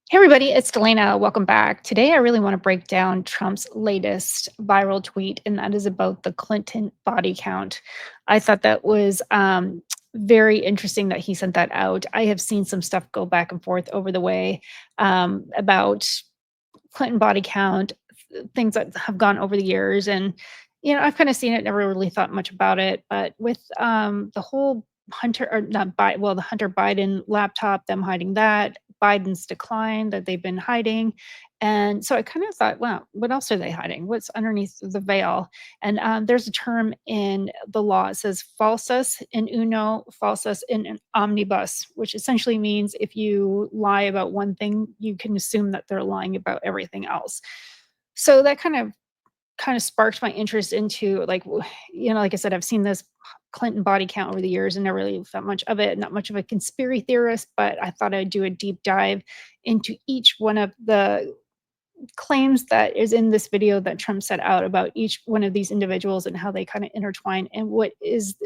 Hey everybody, it's Delana. Welcome back. Today, I really want to break down Trump's latest viral tweet, and that is about the Clinton body count. I thought that was very interesting that he sent that out. I have seen some stuff go back and forth over the way about Clinton body count, things that have gone over the years, and I've kind of seen it, never really thought much about it. But with the whole Hunter or not the Hunter Biden laptop, them hiding that, Biden's decline that they've been hiding. And so I kind of thought, wow, what else are they hiding? What's underneath the veil? And there's a term in the law. It says falsus in uno, falsus in an omnibus, which essentially means if you lie about one thing, you can assume that they're lying about everything else. So that kind of sparked my interest into like I said, I've seen this Clinton body count over the years and never really thought much of it. Not much of a conspiracy theorist, but I thought I'd do a deep dive into each one of the claims that is in this video that Trump set out about each one of these individuals and how they kind of intertwine and what is,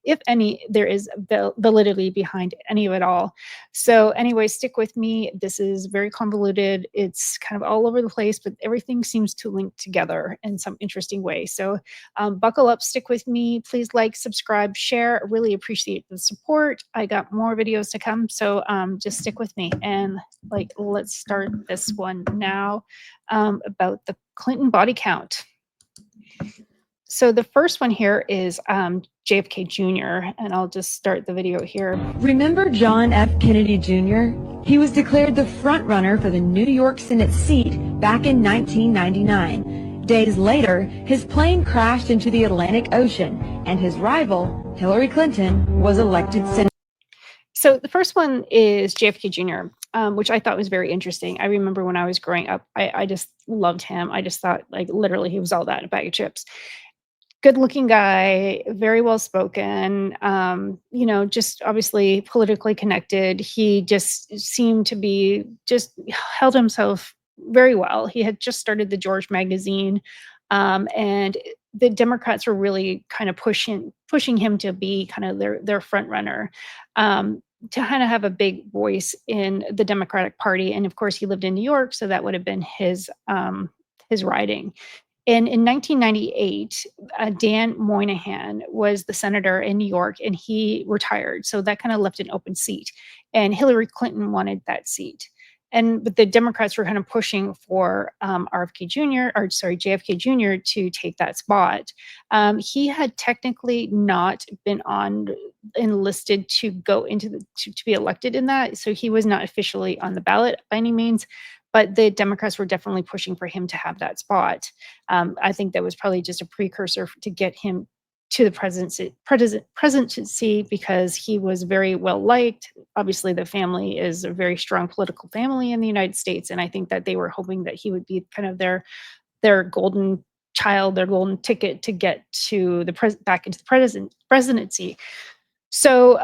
if any, there is validity behind any of it all. So anyway, stick with me. This is very convoluted. It's kind of all over the place, but everything seems to link together in some interesting way. So buckle up, stick with me. Please like, subscribe, share. I really appreciate the support. I got more videos to come, so just stick with me. And let's start this one now about the Clinton body count. So the first one here is JFK Jr., and I'll just start the video here. Remember John F. Kennedy Jr.? He was declared the front-runner for the New York Senate seat back in 1999. Days later, his plane crashed into the Atlantic Ocean, and his rival, Hillary Clinton, was elected senator. So the first one is JFK Jr., which I thought was very interesting. I remember when I was growing up, I just loved him. I just thought, like, literally, he was all that in a bag of chips. Good-looking guy, very well-spoken, just obviously politically connected. He just seemed to be just held himself very well. He had just started the George magazine, and the Democrats were really kind of pushing him to be kind of their front runner, to kind of have a big voice in the Democratic Party. And of course, he lived in New York, so that would have been his riding. And in 1998, Dan Moynihan was the senator in New York, and he retired. So that kind of left an open seat. And Hillary Clinton wanted that seat. But the Democrats were kind of pushing for JFK Jr. to take that spot. He had technically not been enlisted to go into to be elected in that, so he was not officially on the ballot by any means. But the Democrats were definitely pushing for him to have that spot. I think that was probably just a precursor to get him to the presidency because he was very well liked. Obviously, the family is a very strong political family in the United States, and I think that they were hoping that he would be kind of their golden child, their golden ticket to get to back into the presidency. So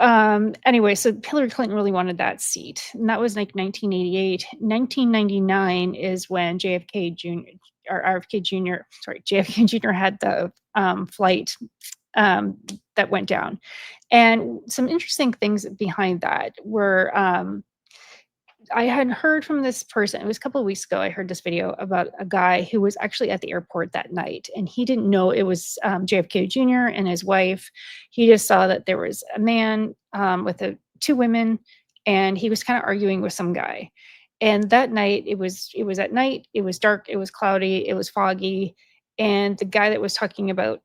anyway, so Hillary Clinton really wanted that seat, and that was like 1988. 1999 is when JFK Jr. had the flight that went down. And some interesting things behind that were I had heard from this person, it was a couple of weeks ago, I heard this video about a guy who was actually at the airport that night, and he didn't know it was JFK Jr. and his wife. He just saw that there was a man with two women, and he was kind of arguing with some guy. And that night, it was at night, it was dark, it was cloudy, it was foggy, and the guy that was talking about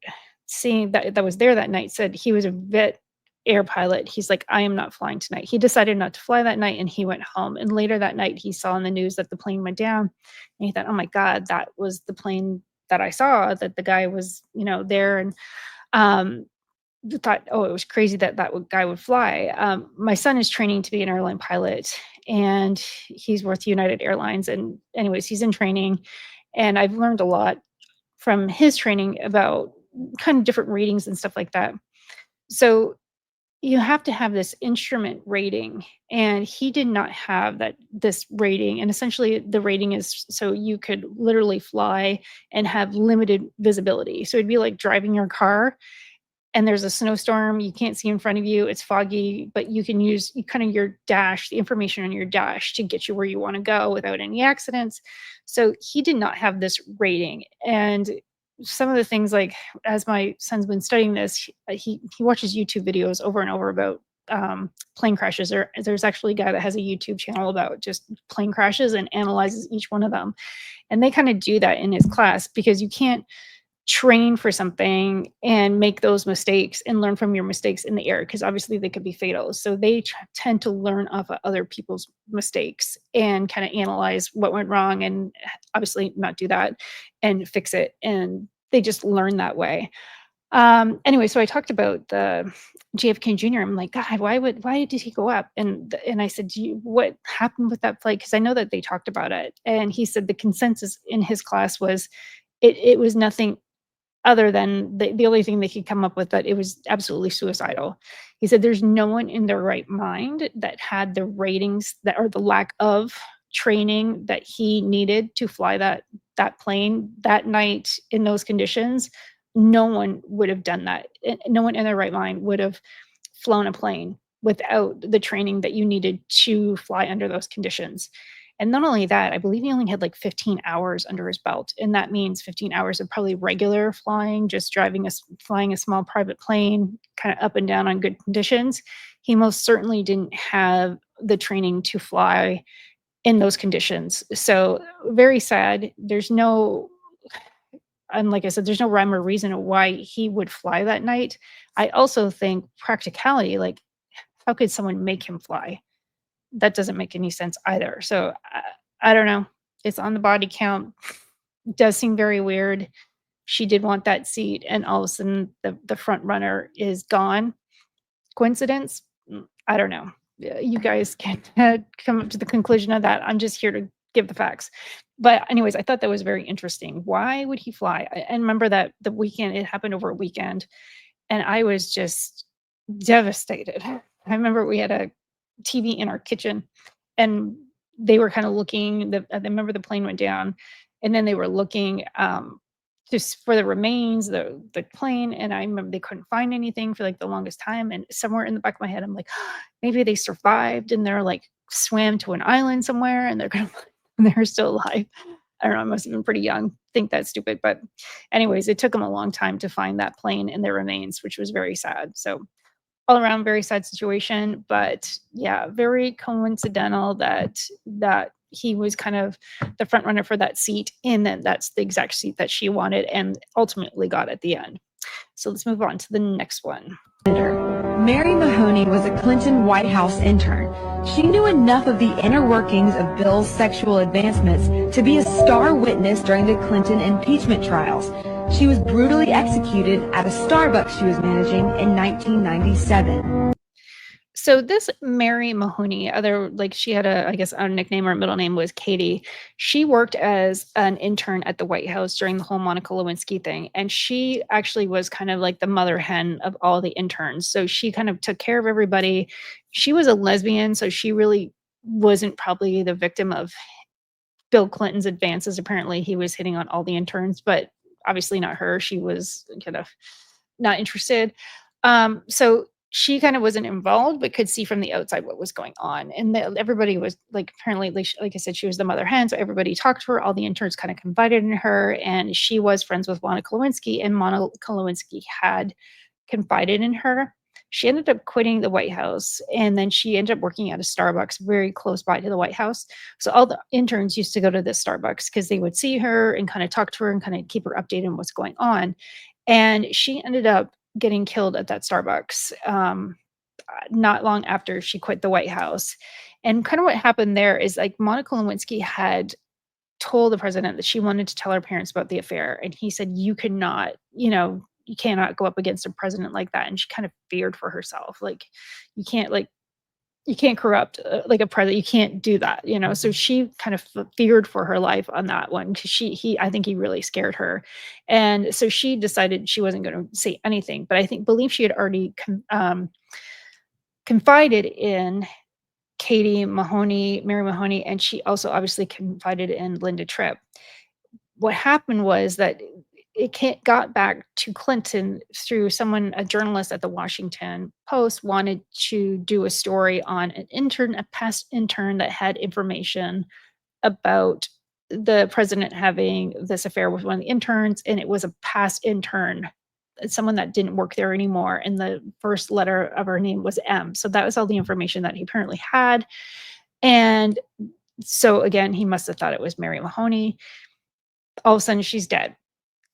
seeing that was there that night said he was a vet air pilot. He's like, I am not flying tonight. He decided not to fly that night, and he went home. And later that night, he saw in the news that the plane went down, and he thought, oh my God, that was the plane that I saw, that the guy was, there. And thought, oh, it was crazy that guy would fly. My son is training to be an airline pilot, and he's with United Airlines. And anyways, he's in training, and I've learned a lot from his training about kind of different ratings and stuff like that. So you have to have this instrument rating, and he did not have this rating. And essentially the rating is so you could literally fly and have limited visibility. So it'd be like driving your car and there's a snowstorm, you can't see in front of you, it's foggy, but you can use kind of your dash, the information on your dash to get you where you want to go without any accidents. So he did not have this rating. And some of the things, like, as my son's been studying this, he watches YouTube videos over and over about plane crashes. There's actually a guy that has a YouTube channel about just plane crashes and analyzes each one of them. And they kind of do that in his class, because you can't train for something and make those mistakes and learn from your mistakes in the air, because obviously they could be fatal. So they tend to learn off of other people's mistakes and kind of analyze what went wrong, and obviously not do that and fix it. And they just learn that way. Anyway, so I talked about the JFK Jr. I'm like, God, why did he go up? And I said, what happened with that flight? Because I know that they talked about it. And he said the consensus in his class was it was nothing other than the only thing they could come up with, that it was absolutely suicidal. He said there's no one in their right mind that had the ratings, that, or the lack of training that he needed to fly that plane that night in those conditions. No one would have done that. No one in their right mind would have flown a plane without the training that you needed to fly under those conditions. And not only that, I believe he only had like 15 hours under his belt. And that means 15 hours of probably regular flying, just flying a small private plane, kind of up and down on good conditions. He most certainly didn't have the training to fly in those conditions. So very sad. And like I said, there's no rhyme or reason why he would fly that night. I also think practicality, like, how could someone make him fly? That doesn't make any sense either. So I don't know. It's on the body count. Does seem very weird. She did want that seat, and all of a sudden the front runner is gone. Coincidence? I don't know. You guys can come up to the conclusion of that. I'm just here to give the facts. But anyways, I thought that was very interesting. Why would he fly? And remember that the weekend, it happened over a weekend, and I was just devastated. I remember we had a TV in our kitchen, and they were kind of looking. I remember the plane went down, and then they were looking just for the remains, the plane. And I remember they couldn't find anything for like the longest time. And somewhere in the back of my head, I'm like, maybe they survived and they're like swam to an island somewhere, and they're gonna they're still alive. I don't know. I must have been pretty young. Think that's stupid, but anyways, it took them a long time to find that plane and their remains, which was very sad. So all around very sad situation, but yeah, very coincidental that he was kind of the front runner for that seat, and then that's the exact seat that she wanted and ultimately got at the end. So let's move on to the next one. Mary Mahoney was a Clinton White House intern. She knew enough of the inner workings of Bill's sexual advancements to be a star witness during the Clinton impeachment trials. She was brutally executed at a Starbucks she was managing in 1997. So this Mary Mahoney, she had I guess a nickname, or a middle name was Katie. She worked as an intern at the White House during the whole Monica Lewinsky thing. And she actually was kind of like the mother hen of all the interns. So she kind of took care of everybody. She was a lesbian, so she really wasn't probably the victim of Bill Clinton's advances. Apparently he was hitting on all the interns, but obviously not her. She was kind of not interested. So she kind of wasn't involved, but could see from the outside what was going on. And everybody was like, apparently, like I said, she was the mother hen. So everybody talked to her. All the interns kind of confided in her. And she was friends with Monica Lewinsky, and Monica Lewinsky had confided in her. She ended up quitting the White House, and then she ended up working at a Starbucks very close by to the White House. So all the interns used to go to this Starbucks because they would see her and kind of talk to her and kind of keep her updated on what's going on. And she ended up getting killed at that Starbucks not long after she quit the White House. And kind of what happened there is, like, Monica Lewinsky had told the president that she wanted to tell her parents about the affair. And he said, you cannot, you cannot go up against a president like that. And she kind of feared for herself. You can't like, you can't corrupt like a president. You can't do that, So she kind of feared for her life on that one, because I think he really scared her, and so she decided she wasn't going to say anything. But believe she had already confided in Mary Mahoney, and she also obviously confided in Linda Tripp. What happened was that it got back to Clinton through someone, a journalist at the Washington Post, wanted to do a story on an intern, a past intern that had information about the president having this affair with one of the interns, and it was a past intern, someone that didn't work there anymore, and the first letter of her name was M. So that was all the information that he apparently had. And so again, he must have thought it was Mary Mahoney. All of a sudden, she's dead.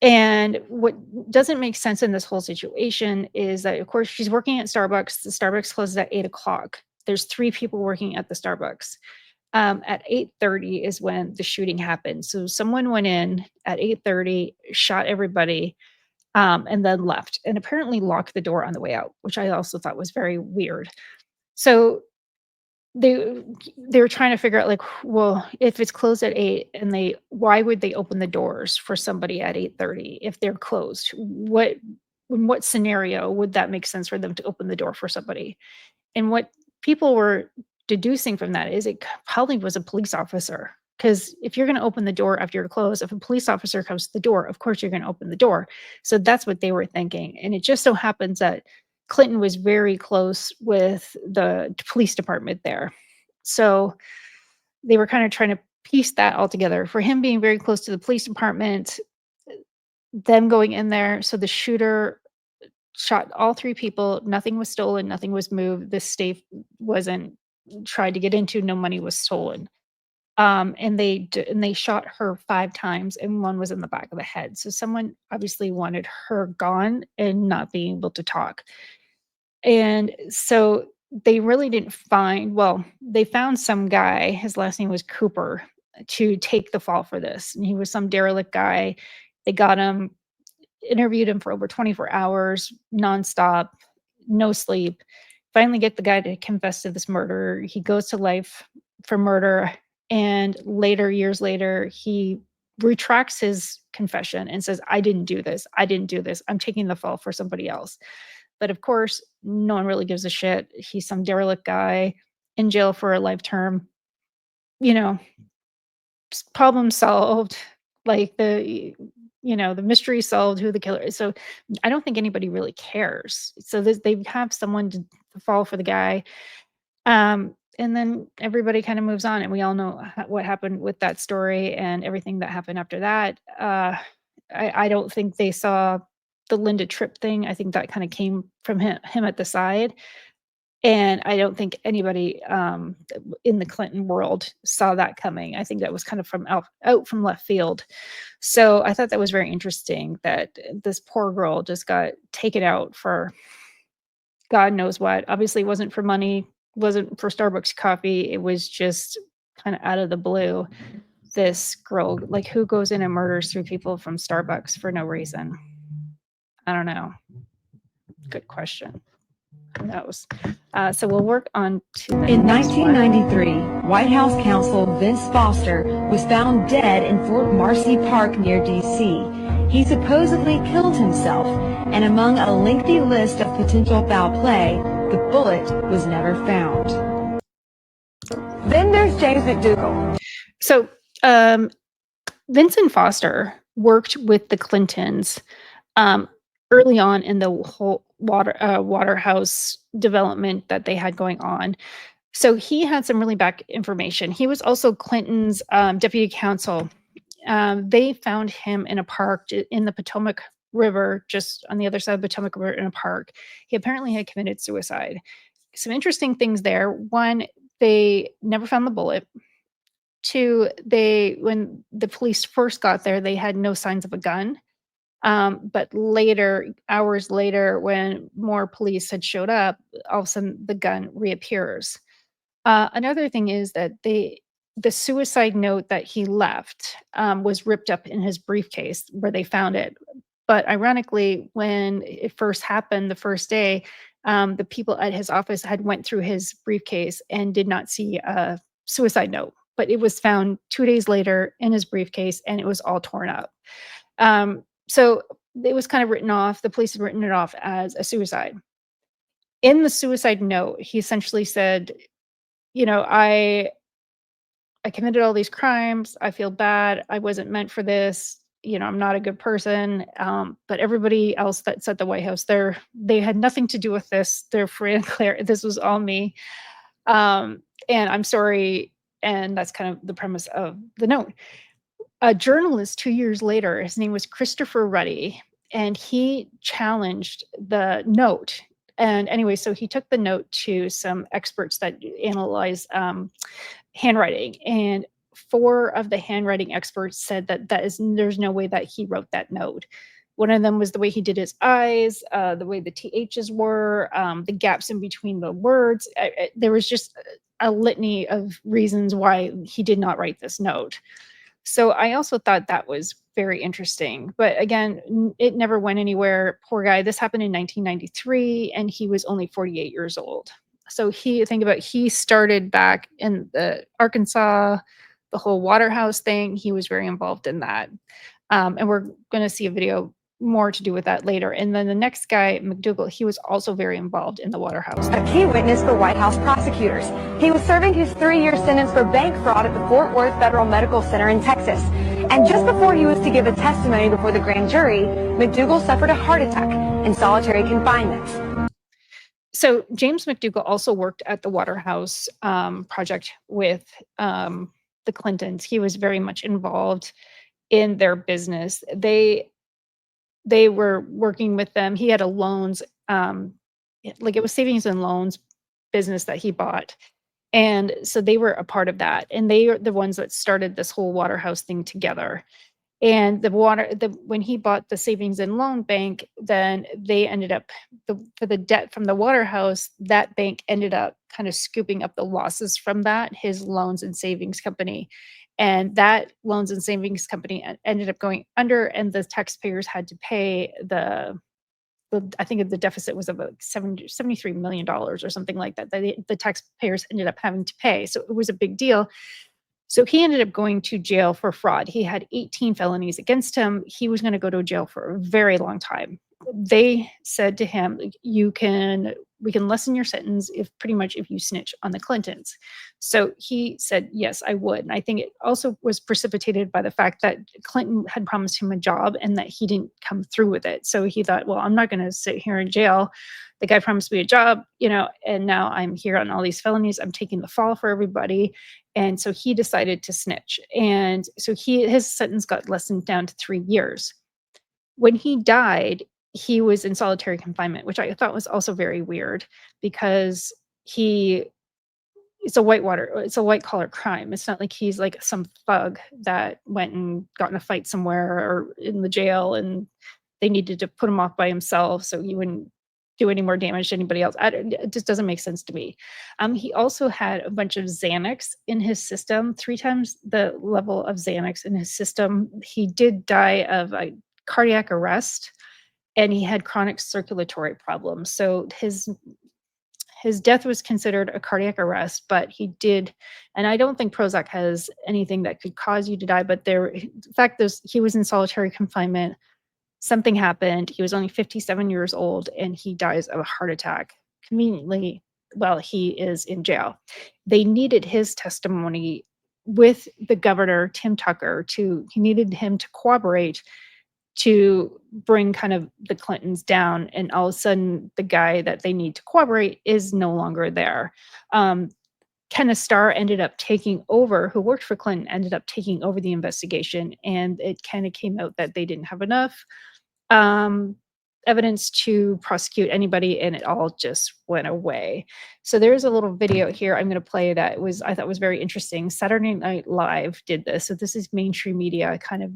And what doesn't make sense in this whole situation is that, of course, she's working at Starbucks. The Starbucks closes at 8 o'clock. There's 3 people working at the Starbucks. At 8:30 is when the shooting happened. So someone went in at 8:30, shot everybody, and then left, and apparently locked the door on the way out, which I also thought was very weird. So they they were trying to figure out, like, well, if it's closed at 8 and why would they open the doors for somebody at 8:30 if they're closed? In what scenario would that make sense for them to open the door for somebody? And what people were deducing from that is it probably was a police officer. Because if you're gonna open the door after you're closed, if a police officer comes to the door, of course you're gonna open the door. So that's what they were thinking. And it just so happens that Clinton was very close with the police department there. So they were kind of trying to piece that all together. For him being very close to the police department, them going in there, so the shooter shot all 3 people, nothing was stolen, nothing was moved, the safe wasn't tried to get into, no money was stolen. And they shot her 5 times, and 1 was in the back of the head. So someone obviously wanted her gone and not being able to talk. And so they really didn't find, well, they found some guy, his last name was Cooper, to take the fall for this. And he was some derelict guy. They got him, interviewed him for over 24 hours, nonstop, no sleep. Finally get the guy to confess to this murder. He goes to life for murder, and later, years later, he retracts his confession and says, "I didn't do this. I didn't do this. I'm taking the fall for somebody else." But of course, no one really gives a shit. He's some derelict guy in jail for a life term. You know, problem solved. Like the mystery solved, who the killer is. So I don't think anybody really cares. So they have someone to fall for the guy. And then everybody kind of moves on, and we all know what happened with that story and everything that happened after that. I don't think they saw the Linda Tripp thing. I think that kind of came from him at the side. And I don't think anybody in the Clinton world saw that coming. I think that was kind of from out from left field. So I thought that was very interesting that this poor girl just got taken out for God knows what. Obviously, it wasn't for money, wasn't for Starbucks coffee. It was just kind of out of the blue. This girl, like, who goes in and murders 3 people from Starbucks for no reason? I don't know. Good question. Who knows? So we'll work on to the In next one. 1993, White House counsel Vince Foster was found dead in Fort Marcy Park near D.C. He supposedly killed himself, and among a lengthy list of potential foul play, the bullet was never found. Then there's James McDougal. So Vincent Foster worked with the Clintons early on in the whole Waterhouse development that they had going on. So he had some really back information. He was also Clinton's deputy counsel. They found him in a park in the Potomac River, just on the other side of the Potomac River in a park. He apparently had committed suicide. Some interesting things there. One, they never found the bullet. 2, when the police first got there, they had no signs of a gun. But later, hours later, when more police had showed up, all of a sudden the gun reappears. Another thing is that the suicide note that he left was ripped up in his briefcase where they found it. But ironically, when it first happened, the first day, the people at his office had went through his briefcase and did not see a suicide note. But it was found 2 days later in his briefcase, and it was all torn up. So it was kind of written off. The police had written it off as a suicide. In the suicide note, he essentially said, I committed all these crimes. I feel bad. I wasn't meant for this. I'm not a good person. But everybody else that's at the White House, they had nothing to do with this. They're free and clear. This was all me. And I'm sorry. And that's kind of the premise of the note. A journalist 2 years later, his name was Christopher Ruddy, and he challenged the note. And anyway, so he took the note to some experts that analyze handwriting, and 4 of the handwriting experts said that there's no way that he wrote that note. One of them was the way he did his eyes, the way the THs were, the gaps in between the words. There was just a litany of reasons why he did not write this note. So I also thought that was very interesting. But again, it never went anywhere. Poor guy. This happened in 1993, and he was only 48 years old. So he started back in the Arkansas, the whole Waterhouse thing. He was very involved in that. And we're going to see a video more to do with that later. And then the next guy, McDougal, he was also very involved in the Waterhouse. A key witness for White House prosecutors. He was serving his 3-year sentence for bank fraud at the Fort Worth Federal Medical Center in Texas. And just before he was to give a testimony before the grand jury, McDougal suffered a heart attack in solitary confinement. So James McDougal also worked at the Waterhouse project with the Clintons. He was very much involved in their business. They were working with them. He had a loans, like it was savings and loans business that he bought. And so they were a part of that. And they are the ones that started this whole Waterhouse thing together. And when he bought the savings and loan bank, then they ended up for the debt from the Waterhouse, that bank ended up kind of scooping up the losses from that, his loans and savings company. And that loans and savings company ended up going under, and the taxpayers had to pay I think the deficit was about $73 million or something like that. The taxpayers ended up having to pay. So it was a big deal. So he ended up going to jail for fraud. He had 18 felonies against him. He was going to go to jail for a very long time. They said to him, we can lessen your sentence if you snitch on the Clintons. So he said, yes, I would. And I think it also was precipitated by the fact that Clinton had promised him a job and that he didn't come through with it. So he thought, well, I'm not going to sit here in jail. The guy promised me a job, and now I'm here on all these felonies. I'm taking the fall for everybody. And so he decided to snitch. And so his sentence got lessened down to 3 years. When he died, he was in solitary confinement, which I thought was also very weird because it's a white collar crime. It's not like he's like some thug that went and got in a fight somewhere or in the jail and they needed to put him off by himself so he wouldn't do any more damage to anybody else. It just doesn't make sense to me. He also had a bunch of Xanax in his system, 3 times the level of Xanax in his system. He did die of a cardiac arrest, and he had chronic circulatory problems. So his death was considered a cardiac arrest, but he did, and I don't think Prozac has anything that could cause you to die, but the fact is he was in solitary confinement. Something happened. He was only 57 years old, and he dies of a heart attack conveniently while he is in jail. They needed his testimony with the governor, Tim Tucker, he needed him to cooperate to bring kind of the Clintons down, and all of a sudden the guy that they need to cooperate is no longer there. Kenneth Starr ended up taking over, who worked for Clinton, ended up taking over the investigation, and it kind of came out that they didn't have enough evidence to prosecute anybody, and it all just went away. So there's a little video here I'm going to play that I thought was very interesting. Saturday Night Live did this. So this is mainstream media kind of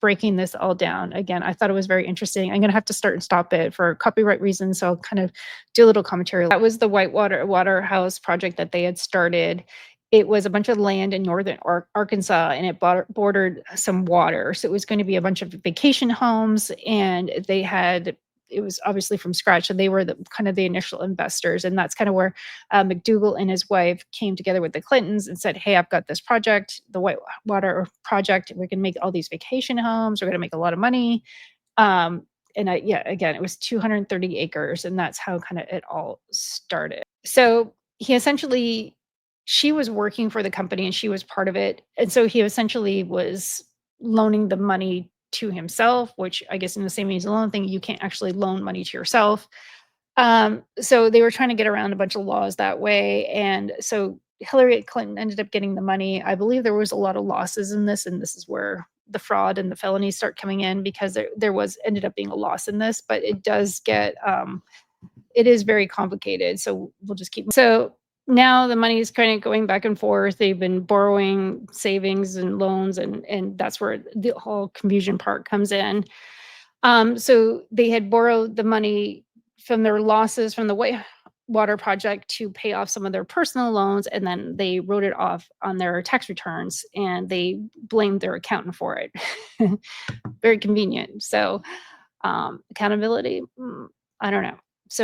breaking this all down. Again, I thought it was very interesting. I'm going to have to start and stop it for copyright reasons, so I'll kind of do a little commentary. That was the Waterhouse project that they had started. It was a bunch of land in northern Arkansas, and it bordered some water. So it was going to be a bunch of vacation homes, and it was obviously from scratch, and they were kind of the initial investors. And that's kind of where McDougal and his wife came together with the Clintons and said, hey, I've got this project, the Whitewater project. We're going to make all these vacation homes. We're going to make a lot of money. Again, it was 230 acres, and that's how kind of it all started. So she was working for the company and she was part of it. And so he essentially was loaning the money to himself, which I guess in the savings and loan thing, you can't actually loan money to yourself. So they were trying to get around a bunch of laws that way. And so Hillary Clinton ended up getting the money. I believe there was a lot of losses in this, and this is where the fraud and the felonies start coming in, because there was ended up being a loss in this, but it does get it is very complicated. So we'll just keep. So now the money is kind of going back and forth. They've been borrowing savings and loans, and that's where the whole confusion part comes in. So they had borrowed the money from their losses from the Whitewater project to pay off some of their personal loans, and then they wrote it off on their tax returns, and they blamed their accountant for it. Very convenient. So accountability, I don't know.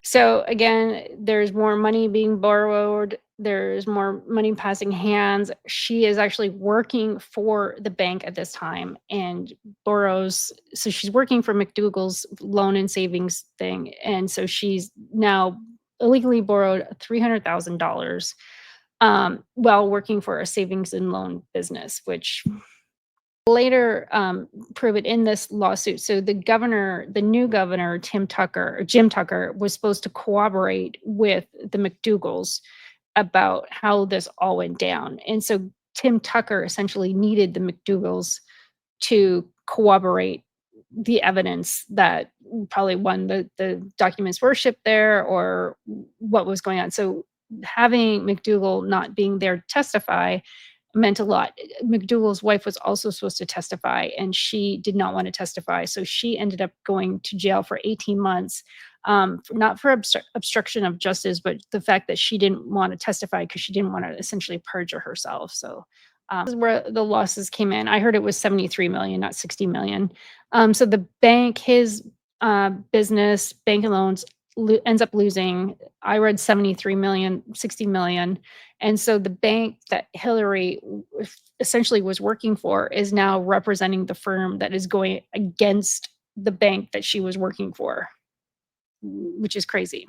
So again, there's more money being borrowed. There's more money passing hands. She is actually working for the bank at this time and borrows. So she's working for McDougal's loan and savings thing. And so she's now illegally borrowed $300,000 while working for a savings and loan business, which later prove it in this lawsuit. So the new governor, Jim Tucker, was supposed to cooperate with the McDougals about how this all went down. And so Tim Tucker essentially needed the McDougals to corroborate the evidence that probably the documents were shipped there or what was going on. So having McDougal not being there to testify meant a lot. McDougal's wife was also supposed to testify, and she did not want to testify. So she ended up going to jail for 18 months, not for obstruction of justice, but the fact that she didn't want to testify because she didn't want to essentially perjure herself. So this is where the losses came in. I heard it was 73 million, not 60 million. So the bank, his business, bank and loans, ends up losing, I read 73 million, 60 million. And so the bank that Hillary essentially was working for is now representing the firm that is going against the bank that she was working for, which is crazy.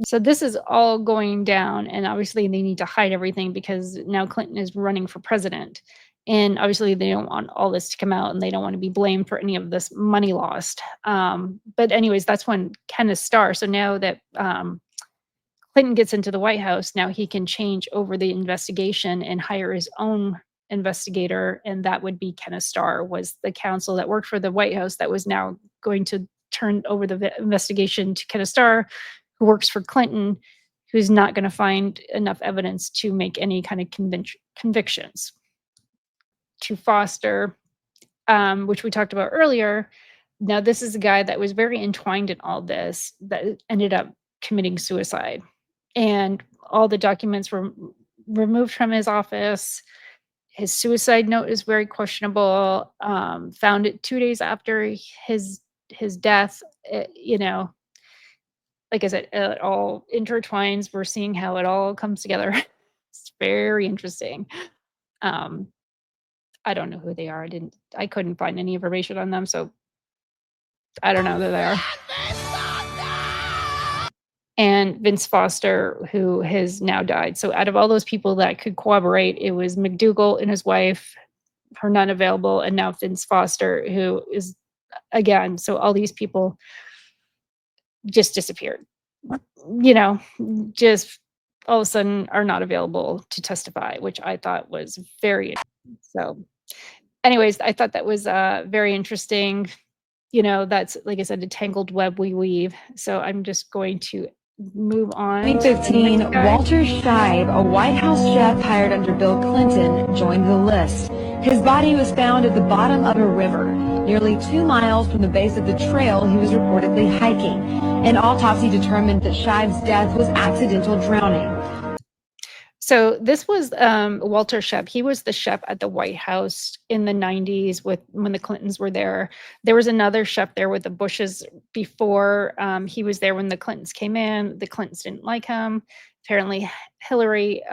So this is all going down, and obviously they need to hide everything because now Clinton is running for president. And obviously they don't want all this to come out, and they don't want to be blamed for any of this money lost. But anyways, that's when Kenneth Starr. So now that Clinton gets into the White House, now he can change over the investigation and hire his own investigator, and that would be Kenneth Starr, was the counsel that worked for the White House that was now going to turn over the investigation to Kenneth Starr, who works for Clinton, who's not going to find enough evidence to make any kind of convictions. To Foster, which we talked about earlier. Now, this is a guy that was very entwined in all this that ended up committing suicide. And all the documents were removed from his office. His suicide note is very questionable. Found it 2 days after his death. Like I said, it all intertwines. We're seeing how it all comes together. It's very interesting. I don't know who they are. I couldn't find any information on them, so I don't know who they are. And Vince Foster, who has now died. So out of all those people that could corroborate, it was McDougal and his wife, her not available, and now Vince Foster, who is, again, so all these people just disappeared. Just all of a sudden are not available to testify, which I thought was very so. Anyways, I thought that was very interesting. That's, like I said, a tangled web we weave. So I'm just going to move on. 2015, Walter Scheib, a White House chef hired under Bill Clinton, joined the list. His body was found at the bottom of a river, nearly 2 miles from the base of the trail he was reportedly hiking. An autopsy determined that Scheib's death was accidental drowning. So this was Walter Scheib. He was the chef at the White House in the 90s when the Clintons were there. There was another chef there with the Bushes before. He was there when the Clintons came in. The Clintons didn't like him. Apparently Hillary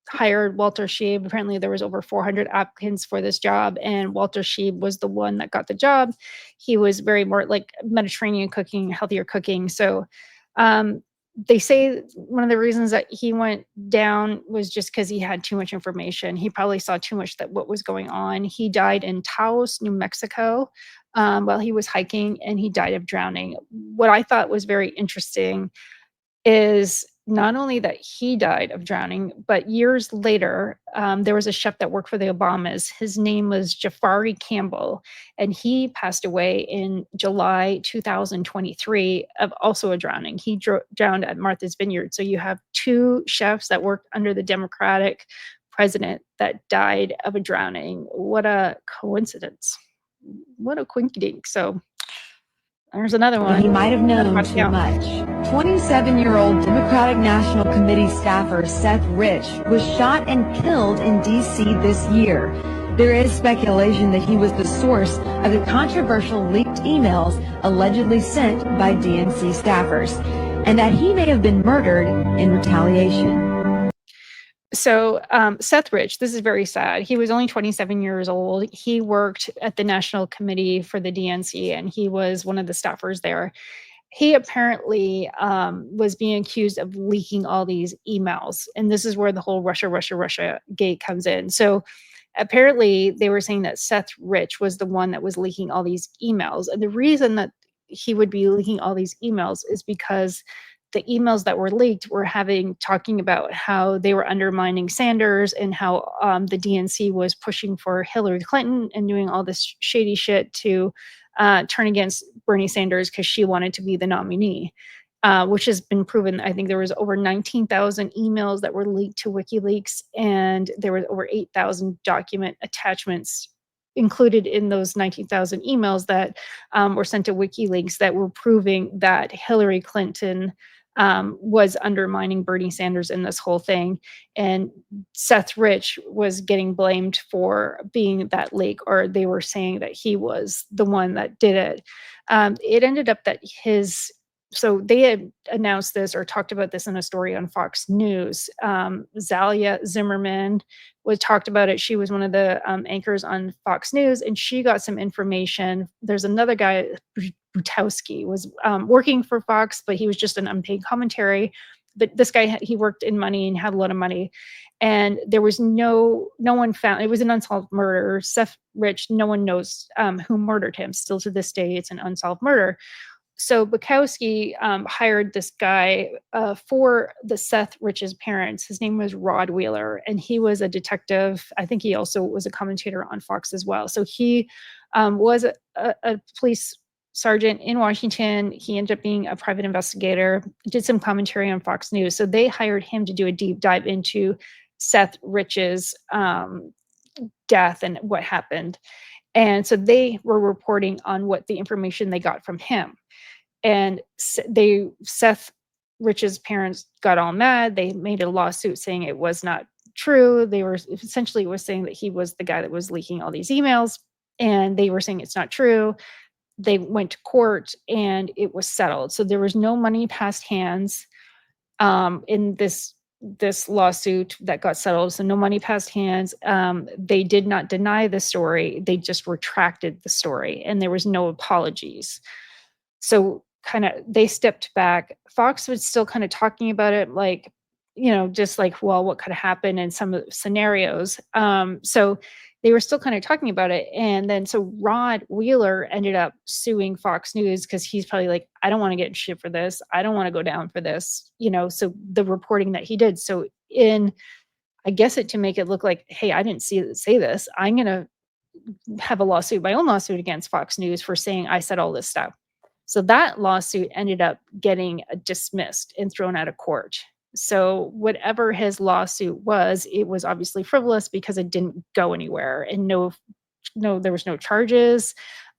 hired Walter Scheib. Apparently there was over 400 applicants for this job, and Walter Scheib was the one that got the job. He was very more like Mediterranean cooking, healthier cooking. So they say one of the reasons that he went down was just because he had too much information. He probably saw too much that what was going on. He died in Taos, New Mexico, while he was hiking, and he died of drowning. What I thought was very interesting is not only that he died of drowning, but years later, there was a chef that worked for the Obamas. His name was Jafari Campbell, and he passed away in July 2023 of also a drowning. He drowned at Martha's Vineyard. So you have two chefs that worked under the Democratic president that died of a drowning. What a coincidence. What a quinky-dink. So there's another one. He might have known Body too count. much. 27-year-old Democratic National Committee staffer Seth Rich was shot and killed in D.C. this year. There is speculation that he was the source of the controversial leaked emails allegedly sent by DNC staffers, and that he may have been murdered in retaliation. So Seth Rich, this is very sad. He was only 27 years old. He worked at the National Committee for the DNC, and he was one of the staffers there. He apparently was being accused of leaking all these emails, and this is where the whole Russia gate comes in. So apparently, they were saying that Seth Rich was the one that was leaking all these emails, and the reason that he would be leaking all these emails is because the emails that were leaked were talking about how they were undermining Sanders and how the DNC was pushing for Hillary Clinton and doing all this shady shit to turn against Bernie Sanders because she wanted to be the nominee, which has been proven. I think there was over 19,000 emails that were leaked to WikiLeaks, and there was over 8,000 document attachments included in those 19,000 emails that were sent to WikiLeaks that were proving that Hillary Clinton was undermining Bernie Sanders in this whole thing. And Seth Rich was getting blamed for being that leak, or they were saying that he was the one that did it. It ended up that so they had announced this or talked about this in a story on Fox News. Zalia Zimmerman talked about it. She was one of the anchors on Fox News, and she got some information. There's another guy, Butowski, was working for Fox, but he was just an unpaid commentary. But this guy, he worked in money and had a lot of money. And there was no one found. It was an unsolved murder. Seth Rich, no one knows who murdered him. Still to this day, it's an unsolved murder. So Bukowski hired this guy for the Seth Rich's parents. His name was Rod Wheeler, and he was a detective. I think he also was a commentator on Fox as well. So he was a police sergeant in Washington. He ended up being a private investigator, did some commentary on Fox News. So they hired him to do a deep dive into Seth Rich's death and what happened. And so they were reporting on what the information they got from him. And Seth Rich's parents got all mad. They made a lawsuit saying it was not true. They were essentially was saying that he was the guy that was leaking all these emails, and they were saying it's not true. They went to court and it was settled. So there was no money passed hands in this lawsuit that got settled. So no money passed hands. They did not deny the story. They just retracted the story, and there was no apologies. So they stepped back. Fox was still kind of talking about it, like, just like, well, what could happen in some of the scenarios. So they were still kind of talking about it. And then so Rod Wheeler ended up suing Fox News because he's probably like, I don't want to get in shit for this. I don't want to go down for this, so the reporting that he did. So I guess to make it look like, hey, I didn't say this, I'm going to have my own lawsuit against Fox News for saying I said all this stuff. So that lawsuit ended up getting dismissed and thrown out of court. So whatever his lawsuit was, it was obviously frivolous because it didn't go anywhere, and there was no charges,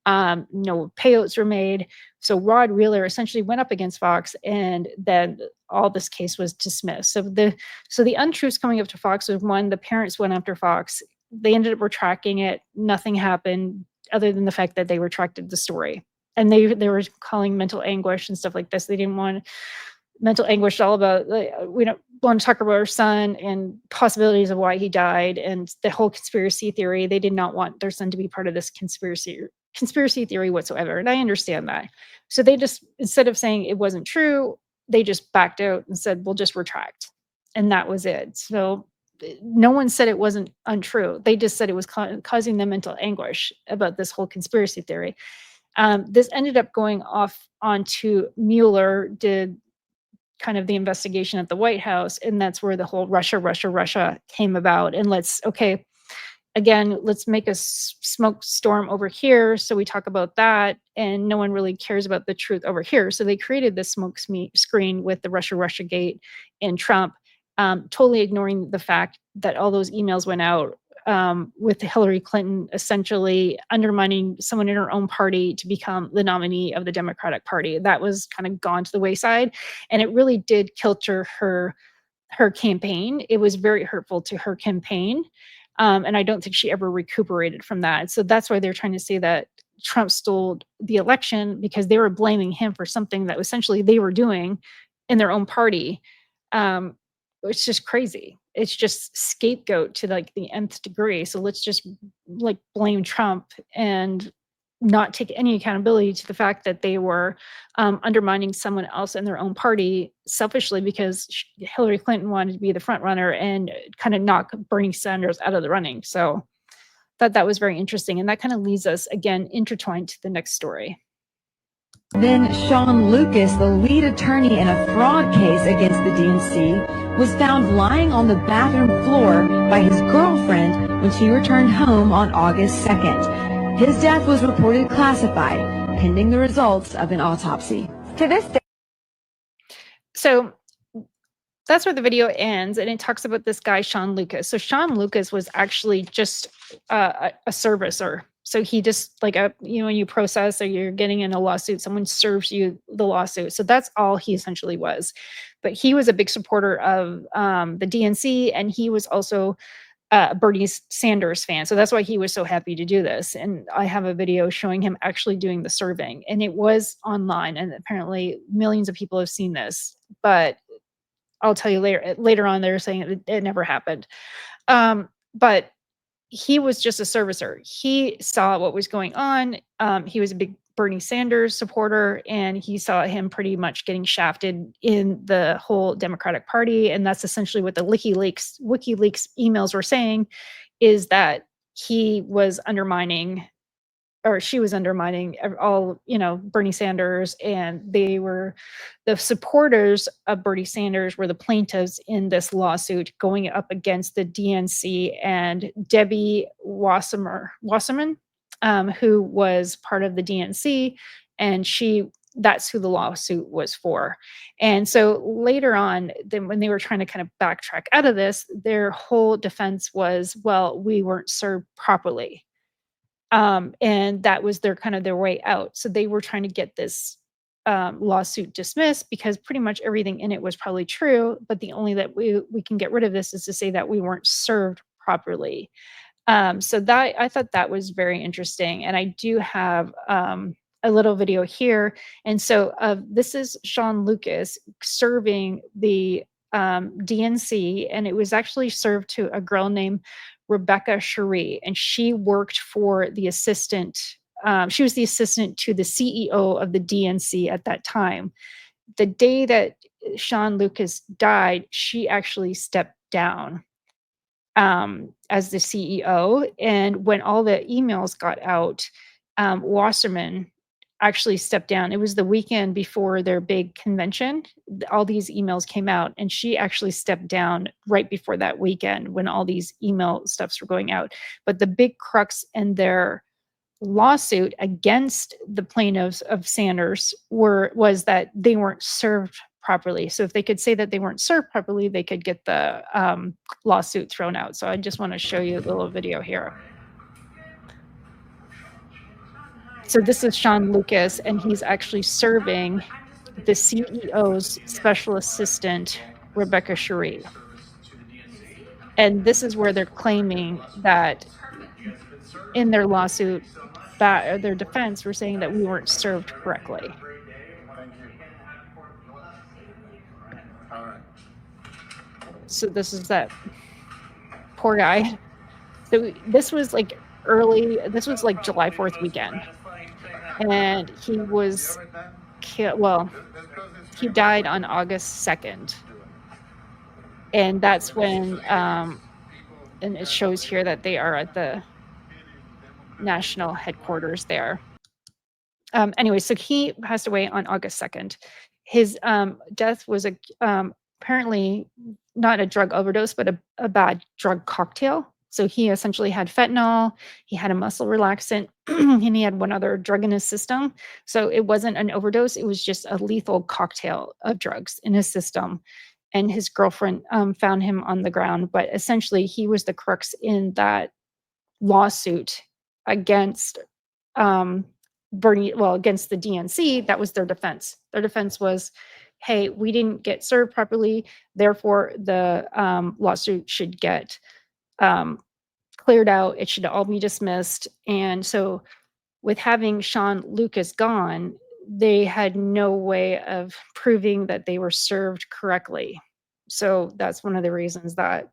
no payouts were made. So Rod Wheeler essentially went up against Fox, and then all this case was dismissed. So the untruths coming up to Fox was, one, the parents went after Fox. They ended up retracting it. Nothing happened other than the fact that they retracted the story. And they were calling mental anguish and stuff like this. They didn't want mental anguish all about, we don't want to talk about our son and possibilities of why he died and the whole conspiracy theory. They did not want their son to be part of this conspiracy theory whatsoever. And I understand that. So they just, instead of saying it wasn't true, they just backed out and said, "We'll just retract." And that was it. So no one said it wasn't untrue. They just said it was causing them mental anguish about this whole conspiracy theory. This ended up going off onto Mueller, did kind of the investigation at the White House, and that's where the whole Russia, Russia, Russia came about. And let's make a smoke storm over here. So we talk about that, and no one really cares about the truth over here. So they created this smoke screen with the Russia, Russia gate and Trump, totally ignoring the fact that all those emails went out, with Hillary Clinton essentially undermining someone in her own party to become the nominee of the Democratic Party. That was kind of gone to the wayside, and it really did kilter her campaign. It was very hurtful to her campaign. And I don't think she ever recuperated from that. So that's why they're trying to say that Trump stole the election, because they were blaming him for something that essentially they were doing in their own party. Um, it's just crazy. It's just scapegoat to like the nth degree. So let's just like blame Trump and not take any accountability to the fact that they were undermining someone else in their own party selfishly because Hillary Clinton wanted to be the front runner and kind of knock Bernie Sanders out of the running. So that was very interesting. And that kind of leads us again intertwined to the next story. Then Sean Lucas, the lead attorney in a fraud case against the DNC, was found lying on the bathroom floor by his girlfriend when she returned home on August 2nd. His death was reported classified, pending the results of an autopsy. To this day. So that's where the video ends, and it talks about this guy, Sean Lucas. So Sean Lucas was actually just a servicer. So he just like when you process or you're getting in a lawsuit, someone serves you the lawsuit. So that's all he essentially was. But he was a big supporter of the DNC, and he was also a Bernie Sanders fan. So that's why he was so happy to do this. And I have a video showing him actually doing the serving, and it was online, and apparently millions of people have seen this. But I'll tell you later on, they're saying it never happened. But he was just a servicer. He saw what was going on. He was a big Bernie Sanders supporter, and he saw him pretty much getting shafted in the whole Democratic Party. And that's essentially what the WikiLeaks emails were saying, is that he was undermining, or she was undermining all, Bernie Sanders, and the supporters of Bernie Sanders were the plaintiffs in this lawsuit going up against the DNC and Debbie Wasserman, who was part of the DNC, and that's who the lawsuit was for. And so later on, then when they were trying to kind of backtrack out of this, their whole defense was, well, we weren't served properly. And that was their way out. So they were trying to get this lawsuit dismissed because pretty much everything in it was probably true, but the only that we can get rid of this is to say that we weren't served properly. So that I thought that was very interesting, and I do have a little video here. And so this is Sean Lucas serving the DNC, and it was actually served to a girl named Rebecca Cherie, and she worked for the assistant. She was the assistant to the CEO of the DNC at that time. The day that Sean Lucas died, she actually stepped down as the CEO. And when all the emails got out, Wasserman actually stepped down. It was the weekend before their big convention. All these emails came out, and she actually stepped down right before that weekend when all these email stuffs were going out. But the big crux in their lawsuit against the plaintiffs of Sanders was that they weren't served properly. So if they could say that they weren't served properly, they could get the lawsuit thrown out. So I just want to show you a little video here. So this is Sean Lucas, and he's actually serving the CEO's special assistant, Rebecca Cherie. And this is where they're claiming that in their lawsuit, that their defense were saying that we weren't served correctly. So this is that poor guy. So this was like July 4th weekend. And he was well, he died on August 2nd. And that's when, and it shows here that they are at the national headquarters there. Anyway, so he passed away on August 2nd. His death was apparently not a drug overdose, but a bad drug cocktail. So he essentially had fentanyl, he had a muscle relaxant, and he had one other drug in his system. So it wasn't an overdose, it was just a lethal cocktail of drugs in his system. And his girlfriend found him on the ground, but essentially he was the crux in that lawsuit against against the DNC. That was their defense. Their defense was, hey, we didn't get served properly, therefore the lawsuit should get cleared out. It should all be dismissed. And so with having Sean Lucas gone, they had no way of proving that they were served correctly. So that's one of the reasons that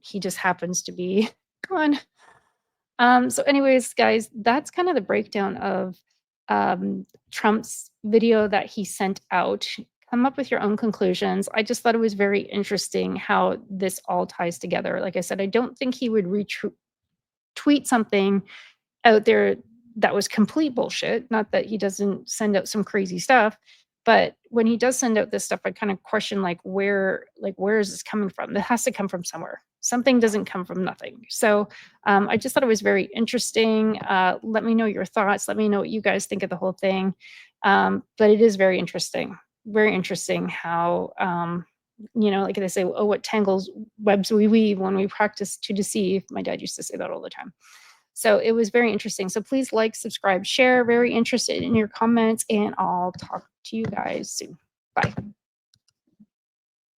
he just happens to be gone. So anyways, guys, that's kind of the breakdown of Trump's video that he sent out. Come up with your own conclusions. I just thought it was very interesting how this all ties together. Like I said, I don't think he would retweet something out there that was complete bullshit. Not that he doesn't send out some crazy stuff, but when he does send out this stuff, I kind of question where is this coming from? It has to come from somewhere. Something doesn't come from nothing. So I just thought it was very interesting. Let me know your thoughts. Let me know what you guys think of the whole thing. But it is very interesting how, like they say, oh, what tangles webs we weave when we practice to deceive. My dad used to say that all the time. So it was very interesting. So please like, subscribe, share. Very interested in your comments, and I'll talk to you guys soon. Bye.